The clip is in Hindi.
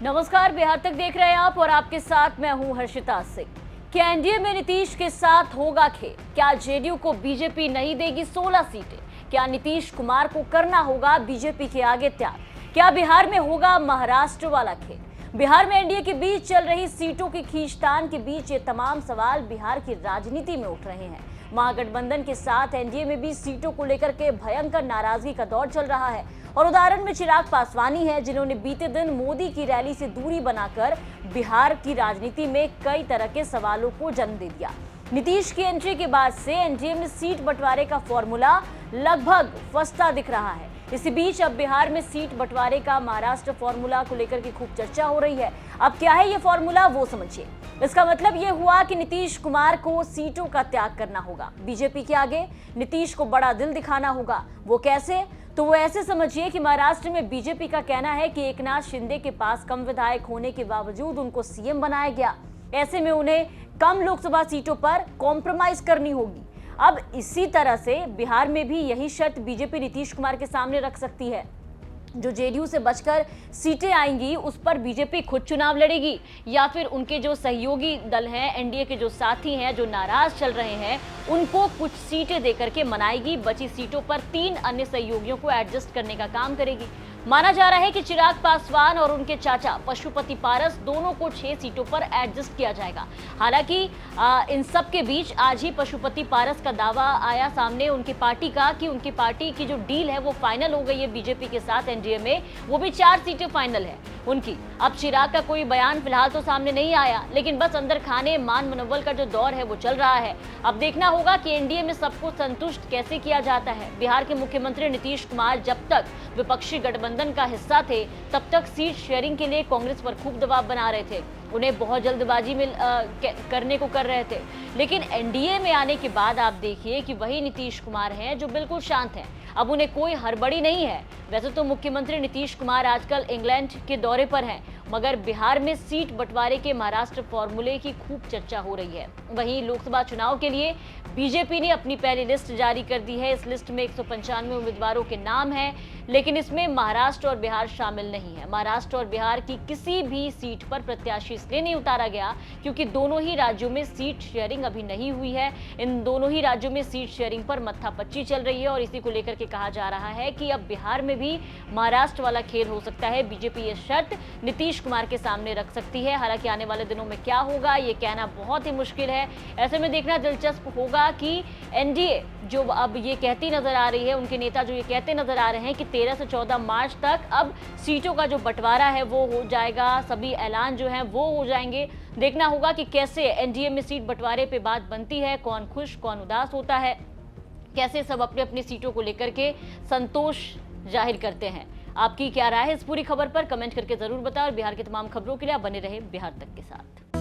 नमस्कार, बिहार तक देख रहे हैं आप और आपके साथ मैं हूं हर्षिता सिंह। क्या एनडीए में नीतीश के साथ होगा खेल? क्या जेडीयू को बीजेपी नहीं देगी 16 सीटें? क्या नीतीश कुमार को करना होगा बीजेपी के आगे त्याग? क्या बिहार में होगा महाराष्ट्र वाला खेल? बिहार में एनडीए के बीच चल रही सीटों की खींचतान के बीच ये तमाम सवाल बिहार की राजनीति में उठ रहे हैं। महागठबंधन के साथ एनडीए में भी सीटों को लेकर के भयंकर नाराजगी का दौर चल रहा है और उदाहरण में चिराग पासवानी है, जिन्होंने बीते दिन मोदी की रैली से दूरी बनाकर बिहार की राजनीति में कई तरह के सवालों को जन्म दे दिया। नीतीश की एंट्री के बाद से एनडीए में सीट बंटवारे का फॉर्मूला लगभग फंसता दिख रहा है। इसी बीच अब बिहार में सीट बंटवारे का महाराष्ट्र फॉर्मूला को लेकर के खूब चर्चा हो रही है। अब क्या है ये फॉर्मूला, वो समझिए। इसका मतलब ये हुआ कि नीतीश कुमार को सीटों का त्याग करना होगा, बीजेपी के आगे नीतीश को बड़ा दिल दिखाना होगा। वो कैसे? तो वो ऐसे समझिए कि महाराष्ट्र में बीजेपी का कहना है कि एकनाथ शिंदे के पास कम विधायक होने के बावजूद उनको सीएम बनाया गया। ऐसे में उन्हें कम लोकसभा सीटों पर कॉम्प्रोमाइज करनी होगी। अब इसी तरह से बिहार में भी यही शर्त बीजेपी नीतीश कुमार के सामने रख सकती है। जो जेडीयू से बचकर सीटें आएंगी उस पर बीजेपी खुद चुनाव लड़ेगी या फिर उनके जो सहयोगी दल हैं, एनडीए के जो साथी हैं, जो नाराज चल रहे हैं, उनको कुछ सीटें देकर के मनाएगी। बची सीटों पर 3 अन्य सहयोगियों को एडजस्ट करने का काम करेगी। माना जा रहा है कि चिराग पासवान और उनके चाचा पशुपति पारस दोनों को 6 सीटों पर एडजस्ट किया जाएगा। हालांकि इन सब के बीच आज ही पशुपति पारस का दावा आया सामने उनकी पार्टी का कि उनकी पार्टी की जो डील है वो फाइनल हो गई है बीजेपी के साथ एनडीए में, वो भी 4 सीटें फाइनल है उनकी। अब चिराग का कोई बयान फिलहाल तो सामने नहीं आया, लेकिन बस अंदर खाने मान मनोबल का जो दौर है वो चल रहा है। अब देखना होगा कि एनडीए में सबको संतुष्ट कैसे किया जाता है। बिहार के मुख्यमंत्री नीतीश कुमार जब तक विपक्षी गठबंधन का हिस्सा थे तब तक सीट शेयरिंग के लिए कांग्रेस पर खूब दबाव बना रहे थे, उन्हें बहुत जल्दबाजी में करने को कर रहे थे। लेकिन एनडीए में आने के बाद आप देखिए कि वही नीतीश कुमार हैं जो बिल्कुल शांत हैं। अब उन्हें कोई हड़बड़ी नहीं है। वैसे तो मुख्यमंत्री नीतीश कुमार आजकल इंग्लैंड के दौरे पर हैं, मगर बिहार में सीट बंटवारे के महाराष्ट्र फॉर्मूले की खूब चर्चा हो रही है। वहीं लोकसभा चुनाव के लिए बीजेपी ने अपनी पहली लिस्ट जारी कर दी है। इस लिस्ट में 195 उम्मीदवारों के नाम हैं, लेकिन इसमें महाराष्ट्र और बिहार शामिल नहीं है। महाराष्ट्र और बिहार की किसी भी सीट पर प्रत्याशी इसलिए नहीं उतारा गया क्योंकि दोनों ही राज्यों में सीट शेयरिंग अभी नहीं हुई है। इन दोनों ही राज्यों में सीट शेयरिंग पर मत्थापच्ची चल रही है और इसी को लेकर के कहा जा रहा है कि अब बिहार में भी महाराष्ट्र वाला खेल हो सकता है। बीजेपी ये शर्त नीतीश कुमार के सामने रख सकती है। हालांकि आने वाले दिनों में क्या होगा ये कहना बहुत ही मुश्किल है। ऐसे में देखना दिलचस्प होगा कि एनडीए जो अब ये कहती नजर आ रही है, उनके नेता जो ये कहते नजर आ रहे हैं कि 13 से 14 मार्च तक अब सीटों का जो बंटवारा है वो हो जाएगा, सभी ऐलान जो हैं वो हो जाएंगे। देखना होगा कि कैसे एनडीए में सीट बंटवारे पे बात बनती है, कौन खुश कौन उदास होता है, कैसे सब अपनी अपनी सीटों को लेकर के संतोष जाहिर करते हैं। आपकी क्या राय है इस पूरी खबर पर? कमेंट करके जरूर बताएं और बिहार की तमाम खबरों के लिए आप बने रहे बिहार तक के साथ।